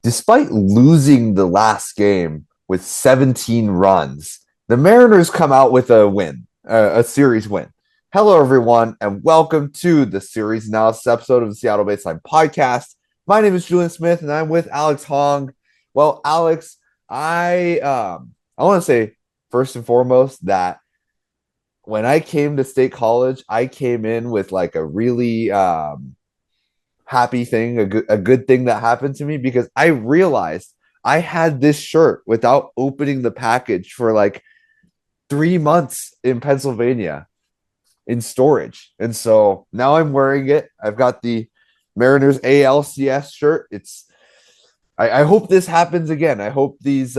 Despite losing the last game with 17 runs, the Mariners come out with a win, a series win. Hello, everyone, and welcome to the series analysis episode of the Seattle Baseline Podcast. My name is Julian Smith, and I'm with Alex Hong. Well, Alex, I want to say first and foremost that when I came to State College, I came in with like a really happy thing, a good thing that happened to me because I realized I had this shirt without opening the package for like 3 months in Pennsylvania in storage. And so now I'm wearing it. I've got the Mariners ALCS shirt. I hope this happens again. I hope these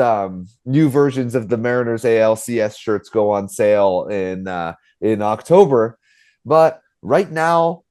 new versions of the Mariners ALCS shirts go on sale in October. But right now,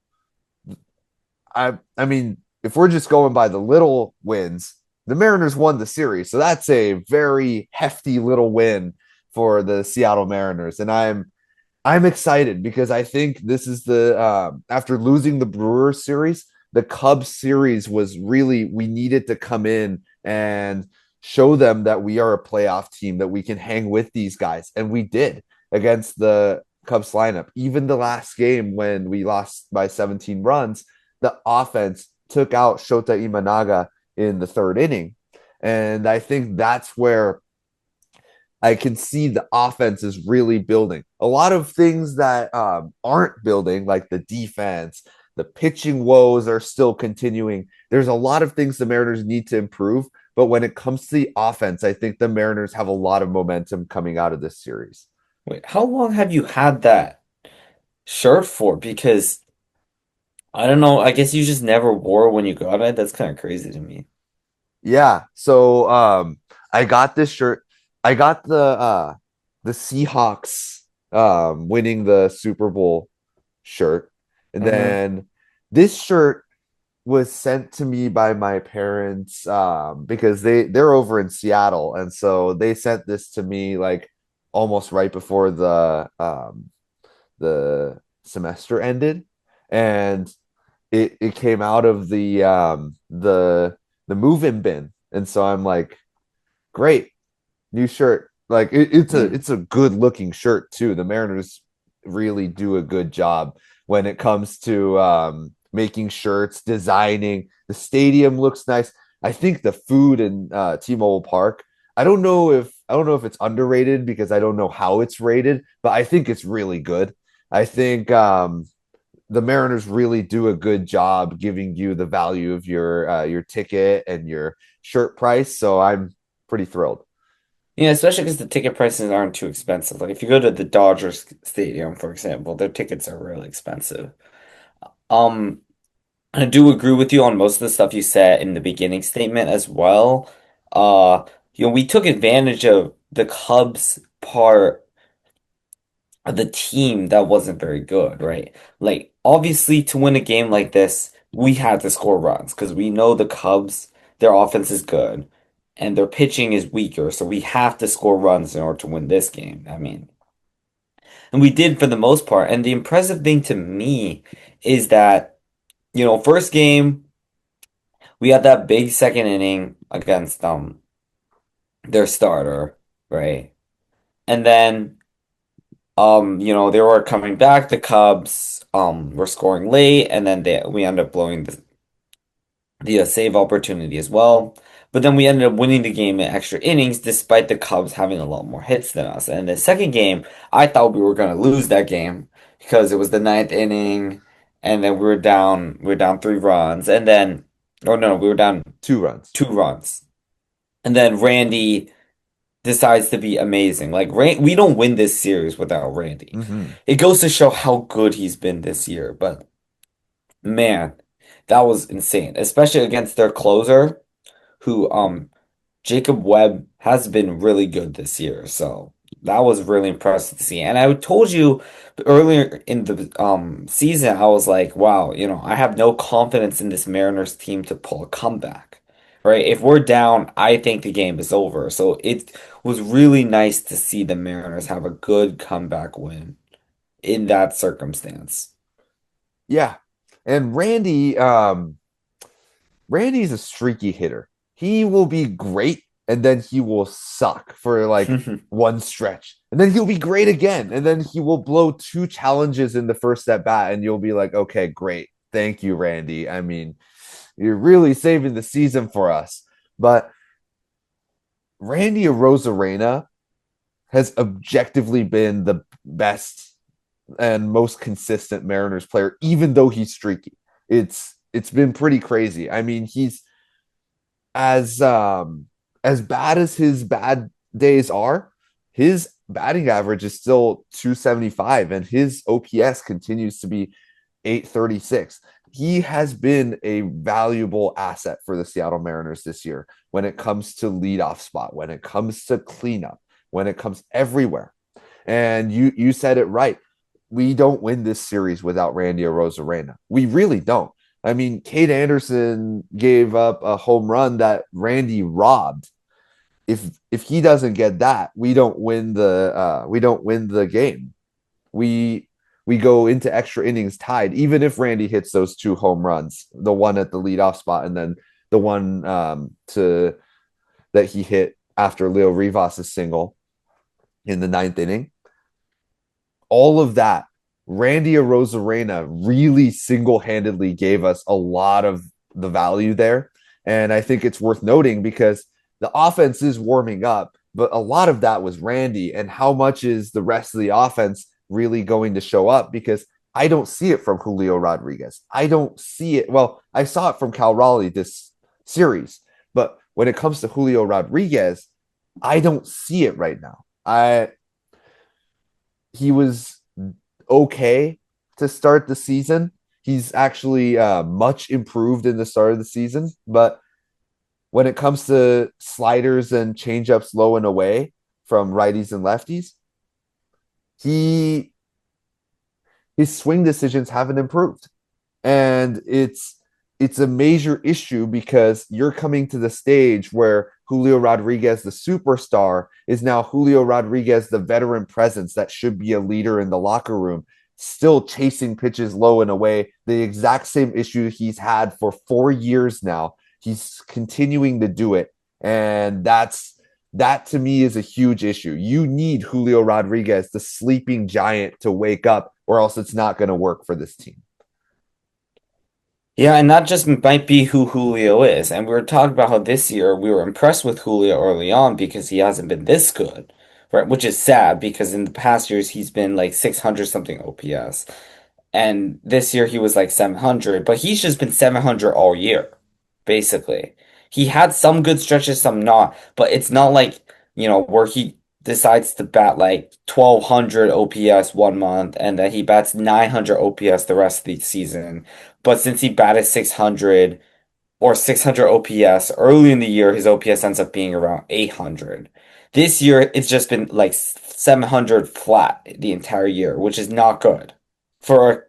I mean, if we're just going by the little wins, the Mariners won the series, so that's a very hefty little win for the Seattle Mariners, and I'm excited because I think this is the after losing the Brewers series, the Cubs series was really we needed to come in and show them that we are a playoff team that we can hang with these guys, and we did against the Cubs lineup. Even the last game when we lost by 17 runs, the offense took out Shota Imanaga in the third inning. And I think that's where I can see the offense is really building. A lot of things that aren't building, like the defense, the pitching woes are still continuing. There's a lot of things the Mariners need to improve. But when it comes to the offense, I think the Mariners have a lot of momentum coming out of this series. Wait, how long have you had that shirt for? Because I don't know, I guess you just never wore it when you got it. That's kind of crazy to me. Yeah. So I got this shirt. I got the Seahawks winning the Super Bowl shirt. And Hmm. then this shirt was sent to me by my parents because they're over in Seattle, and so they sent this to me like almost right before the semester ended, and it came out of the move-in bin, and so I'm like, great, new shirt. Like it's a good looking shirt too. The Mariners really do a good job when it comes to making shirts, designing. The stadium looks nice. I think the food in T-Mobile Park. I don't know if it's underrated because I don't know how it's rated, but I think it's really good. I think the Mariners really do a good job giving you the value of your ticket and your shirt price. So I'm pretty thrilled. Yeah, especially because the ticket prices aren't too expensive. Like if you go to the Dodgers Stadium, for example, their tickets are really expensive. Um, I do agree with you on most of the stuff you said in the beginning statement as well. We took advantage of the Cubs part the team that wasn't very good, right? Like, obviously, to win a game like this, we had to score runs because we know the Cubs, their offense is good and their pitching is weaker. So we have to score runs in order to win this game. I mean, and we did for the most part. And the impressive thing to me is that, first game, we had that big second inning against their starter, right? And then they were coming back. The Cubs were scoring late, and then we ended up blowing the save opportunity as well. But then we ended up winning the game in extra innings, despite the Cubs having a lot more hits than us. And the second game, I thought we were gonna lose that game because it was the ninth inning, and then we were down 3 runs, and then, oh no, we were down 2 runs. 2 runs, and then Randy decides to be amazing. Like we don't win this series without Randy. Mm-hmm. It goes to show how good he's been this year. But man, that was insane, especially against their closer, who Jacob Webb has been really good this year. So that was really impressive to see. And I told you earlier in the season, I was like, wow, I have no confidence in this Mariners team to pull a comeback. Right? If we're down, I think the game is over. So it was really nice to see the Mariners have a good comeback win in that circumstance. Yeah. And Randy's a streaky hitter. he will be great and then he will suck for like one stretch. And then he'll be great again. And then he will blow two challenges in the first at bat. And you'll be like, okay, great. Thank you, Randy. I mean, you're really saving the season for us. But Randy Rosarena has objectively been the best and most consistent Mariners player, even though he's streaky. It's been pretty crazy. I mean, he's as as bad as his bad days are, his batting average is still 275 and his OPS continues to be 836. He has been a valuable asset for the Seattle Mariners this year when it comes to leadoff spot, when it comes to cleanup, when it comes everywhere. And you said it right. We don't win this series without Randy Arozarena. We really don't. I mean, Cade Anderson gave up a home run that Randy robbed. If he doesn't get that, we don't win the game. We we go into extra innings tied, even if Randy hits those two home runs, the one at the leadoff spot and then the one to that he hit after Leo Rivas' single in the ninth inning. All of that, Randy Arozarena really single-handedly gave us a lot of the value there. And I think it's worth noting because the offense is warming up, but a lot of that was Randy. And how much is the rest of the offense really going to show up? Because I don't see it from Julio Rodriguez. I don't see it. Well, I saw it from Cal Raleigh this series, but when it comes to Julio Rodriguez, I don't see it right now. He was okay to start the season. He's actually much improved in the start of the season, but when it comes to sliders and changeups low and away from righties and lefties, he his swing decisions haven't improved. And it's a major issue because you're coming to the stage where Julio Rodriguez, the superstar, is now Julio Rodriguez, the veteran presence that should be a leader in the locker room, still chasing pitches low and away. The exact same issue he's had for 4 years now. He's continuing to do it. And that to me is a huge issue. You need Julio Rodriguez, the sleeping giant, to wake up, or else it's not going to work for this team. Yeah, and that just might be who Julio is. And we were talking about how this year we were impressed with Julio early on because he hasn't been this good, right? Which is sad because in the past years he's been like 600 something OPS. And this year he was like 700, but he's just been 700 all year, basically. He had some good stretches, some not, but it's not like, where he decides to bat like 1200 OPS one month and then he bats 900 OPS the rest of the season. But since he batted 600 or 600 OPS early in the year, his OPS ends up being around 800. This year, it's just been like 700 flat the entire year, which is not good. For a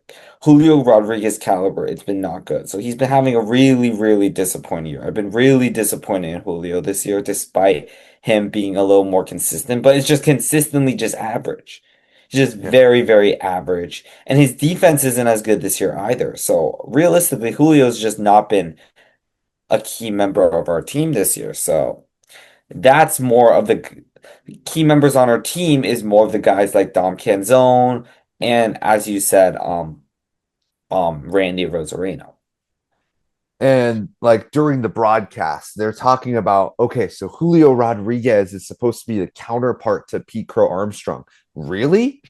Julio Rodriguez caliber, it's been not good. So he's been having a really, really disappointing year. I've been really disappointed in Julio this year, despite him being a little more consistent, but it's just consistently just average. Just Yeah. very, very average. And his defense isn't as good this year either. So realistically, Julio's just not been a key member of our team this year. So that's more of the key members on our team is more of the guys like Dom Canzone and as you said, Randy Rosarino. And like during the broadcast, they're talking about, okay, so Julio Rodriguez is supposed to be the counterpart to Pete Crow Armstrong. Really?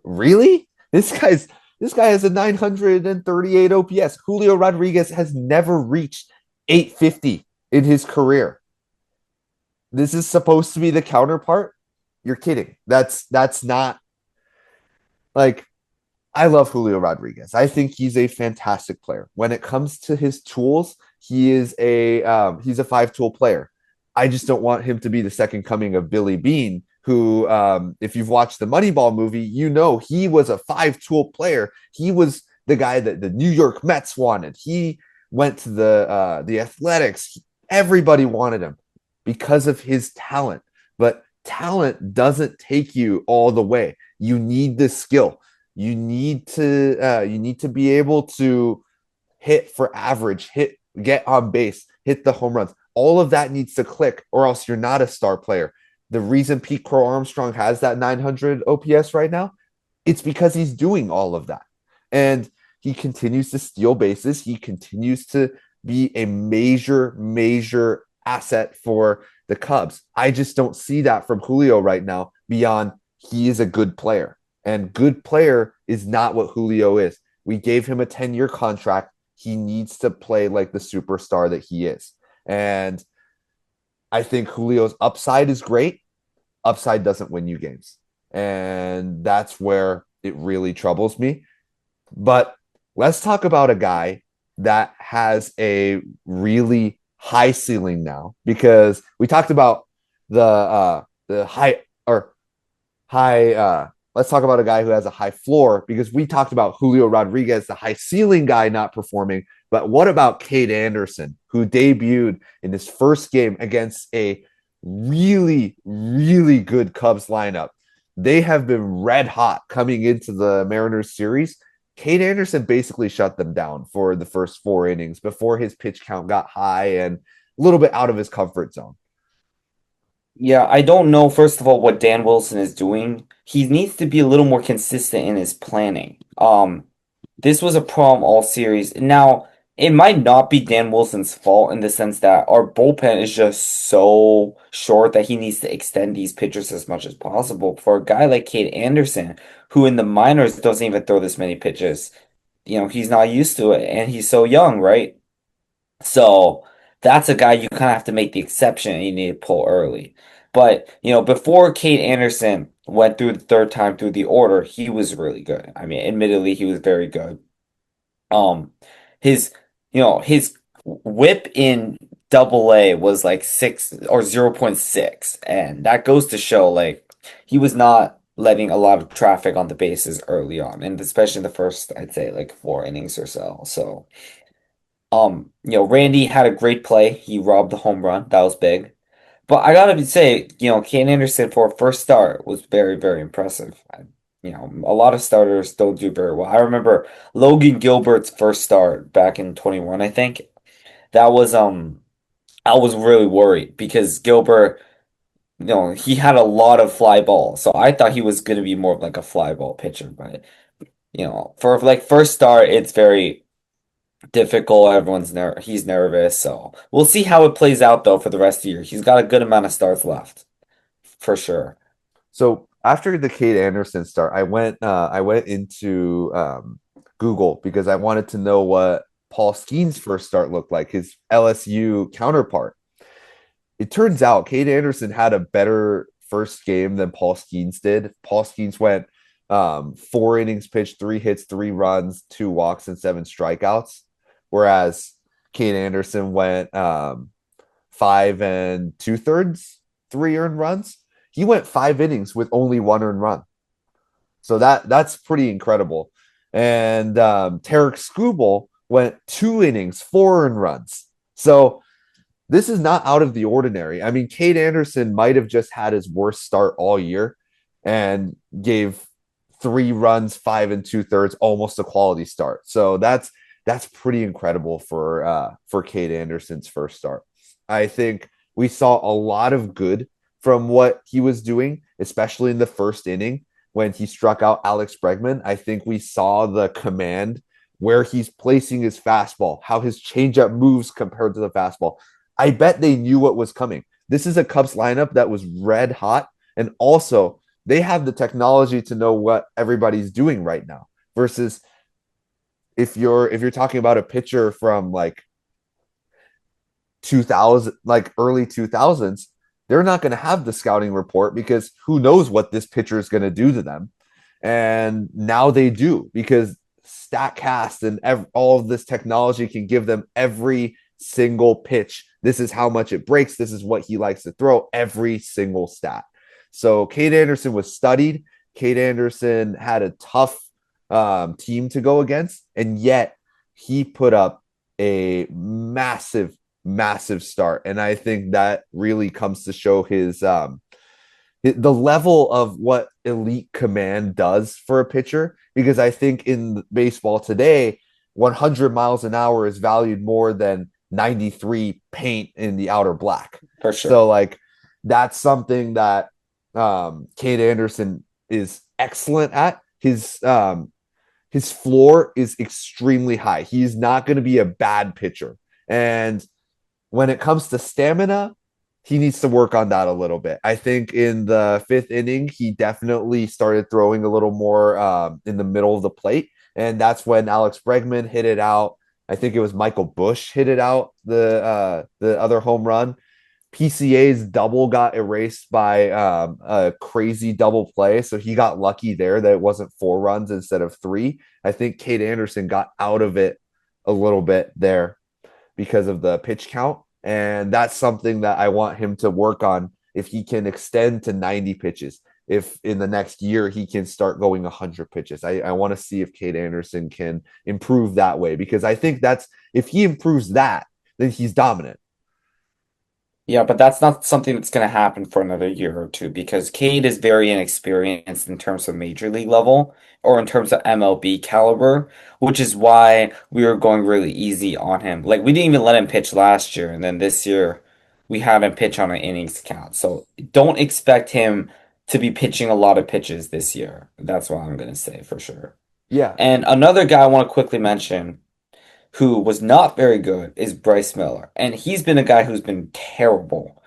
Really? This guy has a 938 OPS. Julio Rodriguez has never reached 850 in his career. This is supposed to be the counterpart? You're kidding. That's not like I love Julio Rodriguez. I think he's a fantastic player. When it comes to his tools, he's a five tool player. I just don't want him to be the second coming of Billy Bean, who, if you've watched the Moneyball movie, you know he was a five tool player. He was the guy that the New York Mets wanted. He went to the Athletics. Everybody wanted him because of his talent. But talent doesn't take you all the way. You need the skill. You need to be able to hit for average, get on base, hit the home runs. All of that needs to click, or else you're not a star player. The reason Pete Crow Armstrong has that 900 OPS right now, it's because he's doing all of that. And he continues to steal bases. He continues to be a major asset for the Cubs. I just don't see that from Julio right now beyond he is a good player. And good player is not what Julio is. We gave him a 10-year contract. He needs to play like the superstar that he is. And I think Julio's upside is great. Upside doesn't win you games. And that's where it really troubles me. But let's talk about a guy that has a really high ceiling now, because we talked about the high or high let's talk about a guy who has a high floor, because we talked about Julio Rodriguez, the high ceiling guy, not performing. But what about Cade Anderson, who debuted in his first game against a really good Cubs lineup? They have been red hot coming into the Mariners series. Cade Anderson basically shut them down for the first 4 innings before his pitch count got high and a little bit out of his comfort zone. Yeah, I don't know, first of all, what Dan Wilson is doing. He needs to be a little more consistent in his planning. This was a problem all series. Now, it might not be Dan Wilson's fault in the sense that our bullpen is just so short that he needs to extend these pitchers as much as possible. For a guy like Cade Anderson, who in the minors doesn't even throw this many pitches, he's not used to it, and he's so young, right? So that's a guy you kind of have to make the exception and you need to pull early. But, before Cade Anderson went through the third time through the order, he was really good. I mean, admittedly, he was very good. Um, his, his whip in double A was like 0.6. And that goes to show, like, he was not letting a lot of traffic on the bases early on. And especially in the first, I'd say, like 4 innings or so. So, Randy had a great play. He robbed the home run. That was big. But I gotta say, Kane Anderson for a first start was very impressive. A lot of starters don't do very well. I remember Logan Gilbert's first start back in 21, I think. That was I was really worried because Gilbert, he had a lot of fly balls. So I thought he was gonna be more of like a fly ball pitcher, but for like first start, it's very difficult. He's nervous, so we'll see how it plays out though for the rest of the year. He's got a good amount of starts left, for sure. So after the Cade Anderson start, I went into Google because I wanted to know what Paul Skeen's first start looked like, his LSU counterpart. It turns out Cade Anderson had a better first game than Paul Skeens did. Paul Skeens went 4 innings pitched, 3 hits, 3 runs, 2 walks, and 7 strikeouts, whereas Cade Anderson went 5 and 2/3, 3 earned runs. He went 5 innings with only 1 earned run. So that's pretty incredible. And Tarek Skubal went 2 innings, 4 earned runs. So this is not out of the ordinary. I mean, Cade Anderson might have just had his worst start all year and gave 3 runs, 5 and 2/3, almost a quality start. So that's pretty incredible for Cade Anderson's first start. I think we saw a lot of good from what he was doing, especially in the first inning when he struck out Alex Bregman. I think we saw the command, where he's placing his fastball, how his changeup moves compared to the fastball. I bet they knew what was coming. This is a Cubs lineup that was red hot, and also they have the technology to know what everybody's doing right now. Versus if you're talking about a pitcher from like 2000, like early 2000s, they're not going to have the scouting report because who knows what this pitcher is going to do to them. And now they do, because StatCast and all of this technology can give them every single pitch. This is how much it breaks. This is what he likes to throw, every single stat. So Cade Anderson was studied. Cade Anderson had a tough team to go against, and yet he put up a massive start. And I think that really comes to show the level of what elite command does for a pitcher. Because I think in baseball today, 100 miles an hour is valued more than 93 paint in the outer black. for So sure. like that's something that Cade Anderson is excellent at. His floor is extremely high. He's not going to be a bad pitcher. And when it comes to stamina, he needs to work on that a little bit. I think in the fifth inning, he definitely started throwing a little more in the middle of the plate. And that's when Alex Bregman hit it out. I think it was Michael Bush hit it out, the other home run. PCA's double got erased by a crazy double play. So he got lucky there that it wasn't 4 runs instead of 3. I think Cade Anderson got out of it a little bit there because of the pitch count. And that's something that I want him to work on if he can extend to 90 pitches. If in the next year he can start going 100 pitches, I want to see if Cade Anderson can improve that way because I think that's if he improves that, then he's dominant. Yeah, but that's not something that's going to happen for another year or two because Cade is very inexperienced in terms of major league level or in terms of MLB caliber, which is why we were going really easy on him. Like we didn't even let him pitch last year, and then this year we had him pitch on an innings count. So don't expect him to be pitching a lot of pitches this year. That's what I'm going to say for sure. Yeah, And another guy I want to quickly mention who was not very good is Bryce Miller. And he's been a guy who's been terrible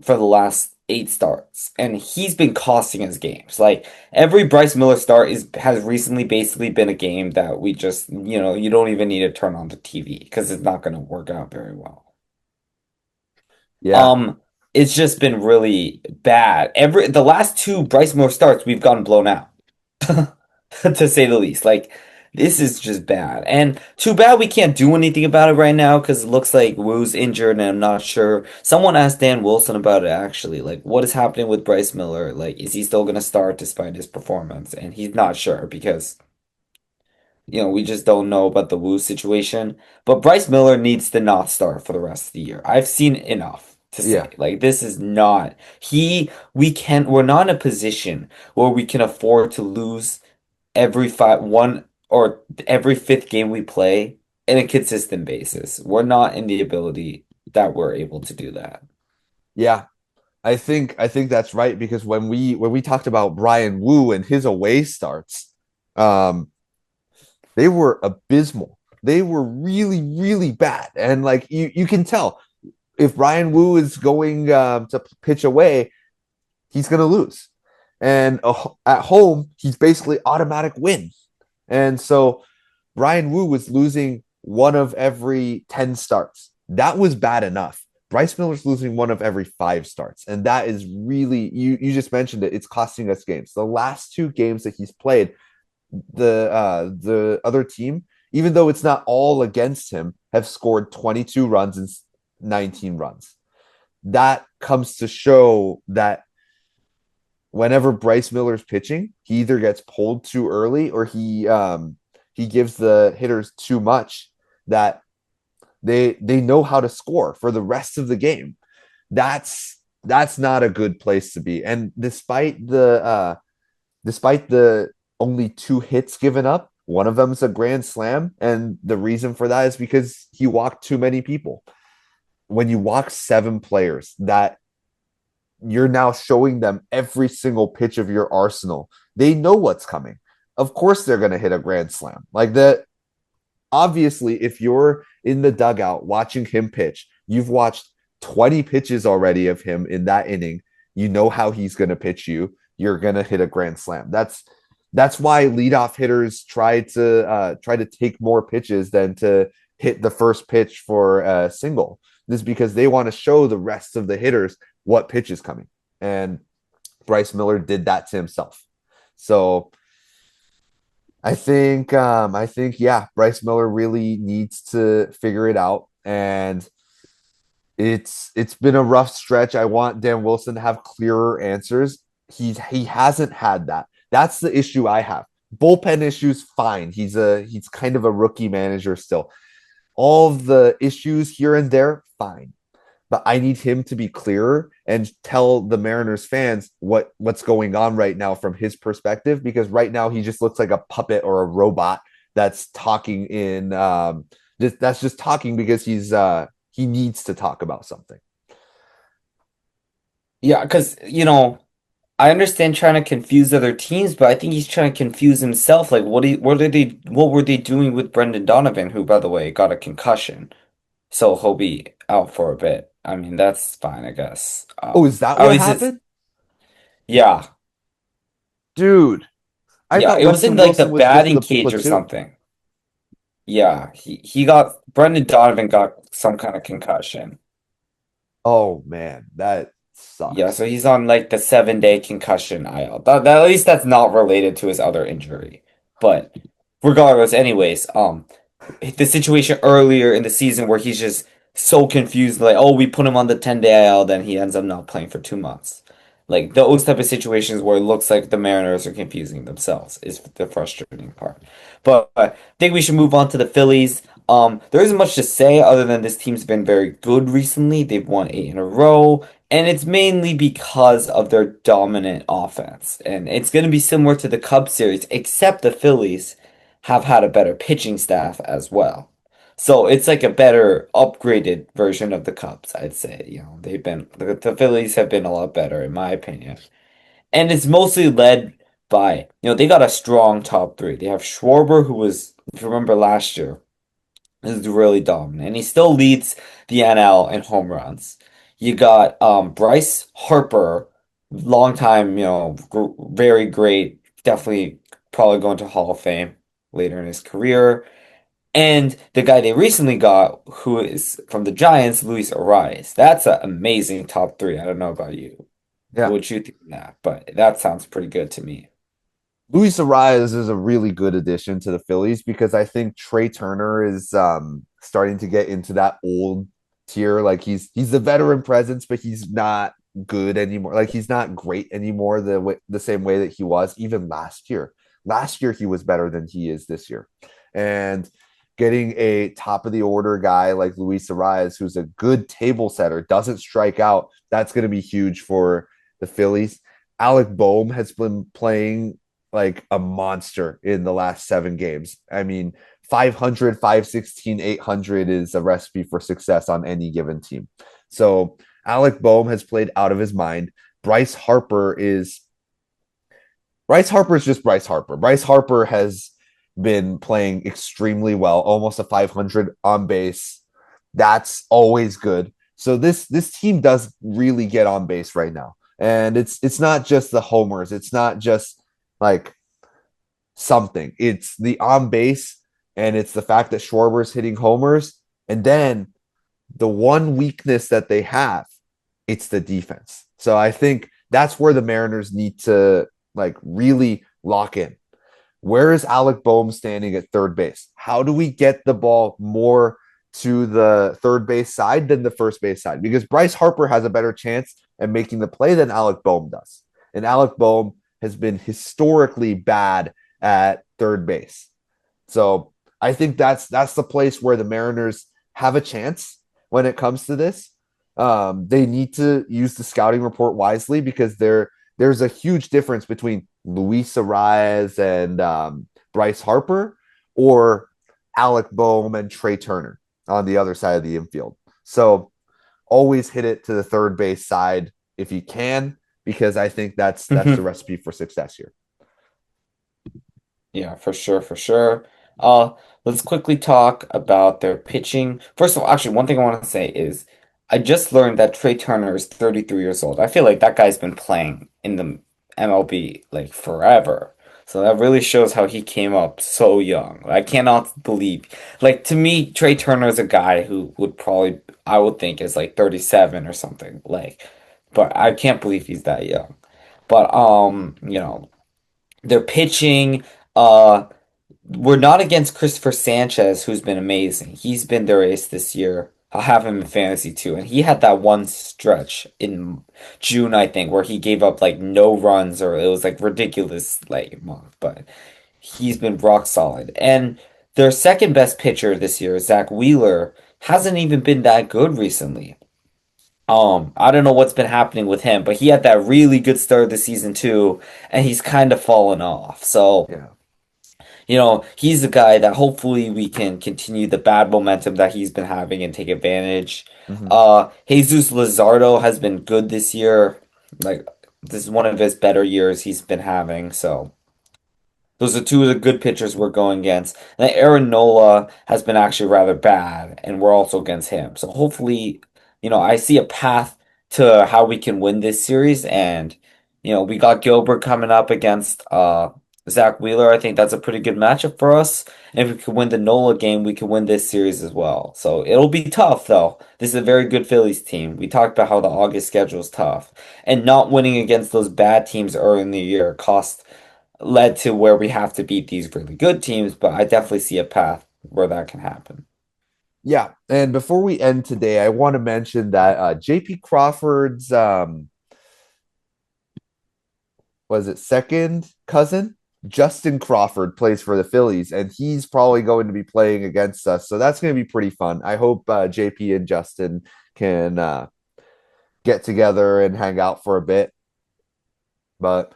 for the last 8 starts. And he's been costing us games. Like every Bryce Miller start has recently basically been a game that we just, you don't even need to turn on the TV because it's not going to work out very well. yeah, Um, it's just been really bad. The last two Bryce Miller starts, we've gotten blown out. To say the least. Like, this is just bad. And too bad we can't do anything about it right now because it looks like Woo's injured and I'm not sure. Someone asked Dan Wilson about it actually. Like, what is happening with Bryce Miller? Like, is he still going to start despite his performance? And he's not sure because, we just don't know about the Woo situation. But Bryce Miller needs to not start for the rest of the year. I've seen enough to yeah, say. Like, this is not, we're not in a position where we can afford to lose every fifth game we play in a consistent basis. We're not in the ability that we're able to do that. yeah. I think that's right because when we talked about Brian Wu and his away starts, um, they were abysmal. They were really, really bad. And like you can tell if Brian Wu is going to pitch away, he's going to lose. And at home, he's basically automatic win. And so Brian Wu was losing one of every 10 starts. That was bad enough. Bryce Miller's losing one of every 5 starts. And that is really, you just mentioned it, it's costing us games. The last 2 games that he's played, the other team, even though it's not all against him, have scored 22 runs and 19 runs. That comes to show that whenever Bryce Miller's pitching, he either gets pulled too early or he gives the hitters too much that they know how to score for the rest of the game. That's not a good place to be. And despite the only 2 hits given up, one of them is a grand slam, and the reason for that is because he walked too many people. When you walk 7 players, that you're now showing them every single pitch of your arsenal. They know what's coming. Of course, they're going to hit a grand slam like that. Obviously, if you're in the dugout watching him pitch, you've watched 20 pitches already of him in that inning. You know how he's going to pitch you. You're going to hit a grand slam. That's why leadoff hitters try to take more pitches than to hit the first pitch for a single. This is because they want to show the rest of the hitters what pitch is coming. And Bryce Miller did that to himself. So I think yeah, Bryce Miller really needs to figure it out. And it's been a rough stretch. I want Dan Wilson to have clearer answers. He hasn't had that. That's the issue I have. Bullpen issues, fine. He's kind of a rookie manager still. All of the issues here and there, fine. But I need him to be clearer and tell the Mariners fans what's going on right now from his perspective, because right now he just looks like a puppet or a robot that's talking in That's just talking because he needs to talk about something. Yeah, because I understand trying to confuse other teams, but I think he's trying to confuse himself. Like, what were they doing with Brendan Donovan, who, by the way, got a concussion, so he'll be out for a bit. I mean, that's fine, I guess. Oh, is that At what least it's happened? yeah, Dude, I yeah. thought It was in Weston like the Wilson was with batting the cage or platoon. something. Yeah, he got Brendan Donovan got some kind of concussion. Oh man, that Yeah, so sucks. he's on like the 7-day concussion IL. At least that's not related to his other injury. But regardless, anyways, the situation earlier in the season where he's just so confused, like, oh, we put him on the 10-day IL, then he ends up not playing for 2 months. Like those type of situations where it looks like the Mariners are confusing themselves is the frustrating part. But I think we should move on to the Phillies. There isn't much to say other than this team's been very good recently. They've won 8 in a row. And it's mainly because of their dominant offense. And it's going to be similar to the Cubs series, except the Phillies have had a better pitching staff as well. So it's like a better upgraded version of the Cubs, I'd say. The Phillies have been a lot better in my opinion. And it's mostly led by, they got a strong top three. They have Schwarber, who was, if you remember last year, is really dominant, and he still leads the NL in home runs. You got Bryce Harper, long time, very great, definitely probably going to Hall of Fame later in his career. And the guy they recently got, who is from the Giants, Luis Arias. That's an amazing top three. I don't know about you. Yeah. What you think of that? But that sounds pretty good to me. Luis Arias is a really good addition to the Phillies because I think Trey Turner is starting to get into that old tier. Like he's the veteran presence, but he's not good anymore. Like he's not great anymore the same way that he was even last year. Last year he was better than he is this year, and getting a top of the order guy like Luis Arias, who's a good table setter, doesn't strike out. That's going to be huge for the Phillies. Alec Boehm has been playing like a monster in the last 7 games. I mean, 500, 516, 800 is a recipe for success on any given team. So Alec Boehm has played out of his mind. Bryce Harper is Bryce Harper is just Bryce Harper. Bryce Harper has been playing extremely well, almost a 500 on base. That's always good. So this team does really get on base right now. And it's not just the homers. It's not just like something. It's the on base and it's the fact that Schwarber's hitting homers. And then the one weakness that they have, it's the defense. So I think that's where the Mariners need to like really lock in. Where is Alec Boehm standing at third base? How do we get the ball more to the third base side than the first base side? Because Bryce Harper has a better chance at making the play than Alec Boehm does. And Alec Boehm has been historically bad at third base. So I think that's the place where the Mariners have a chance when it comes to this. They need to use the scouting report wisely because there's a huge difference between Luis Arias and Bryce Harper or Alec Boehm and Trey Turner on the other side of the infield. So always hit it to the third base side if you can, because I think that's the recipe for success here. Yeah, for sure, for sure. Uh, let's quickly talk about their pitching. First of all, actually, one thing I want to say is I just learned that Trey Turner is 33 years old. I feel like that guy's been playing in the MLB like forever. So that really shows how he came up so young. I cannot believe, like to me, Trey Turner is a guy who would probably I would think is like 37 or something. Like, but I can't believe he's that young. But their pitching. Uh, we're not against Christopher Sanchez, who's been amazing. He's been their ace this year. I'll have him in fantasy too. And he had that one stretch in June, I think, where he gave up like no runs or it was like ridiculous like month. But he's been rock solid. And their second best pitcher this year, Zach Wheeler, hasn't even been that good recently. I don't know what's been happening with him, but he had that really good start of the season too, and he's kind of fallen off. So Yeah. he's the guy that hopefully we can continue the bad momentum that he's been having and take advantage. Mhm. Jesus Luzardo has been good this year. Like, this is one of his better years he's been having. So those are two of the good pitchers we're going against. And then Aaron Nola has been actually rather bad, and we're also against him. So hopefully, I see a path to how we can win this series. And, we got Gilbert coming up against Zach Wheeler. I think that's a pretty good matchup for us. And if we could win the Nola game, we could win this series as well. So it'll be tough, though. This is a very good Phillies team. We talked about how the August schedule is tough. And not winning against those bad teams early in the year cost led to where we have to beat these really good teams, but I definitely see a path where that can happen. Yeah, and before we end today, I want to mention that JP Crawford's was it second cousin Justin Crawford plays for the Phillies, and he's probably going to be playing against us. So that's going to be pretty fun. I hope JP and Justin can get together and hang out for a bit. But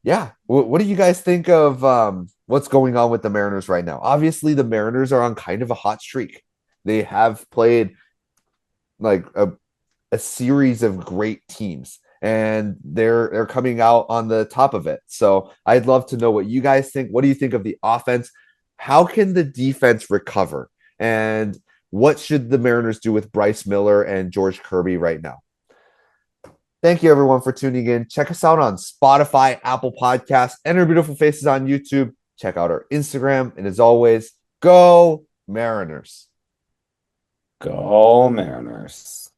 yeah, what do you guys think of what's going on with the Mariners right now? Obviously, the Mariners are on kind of a hot streak. They have played like a series of great teams, and they're coming out on the top of it. So I'd love to know what you guys think. What do you think of the offense? How can the defense recover? And what should the Mariners do with Bryce Miller and George Kirby right now? Thank you, everyone, for tuning in. Check us out on Spotify, Apple Podcasts, and our beautiful faces on YouTube. Check out our Instagram. And as always, go Mariners. Go Mariners.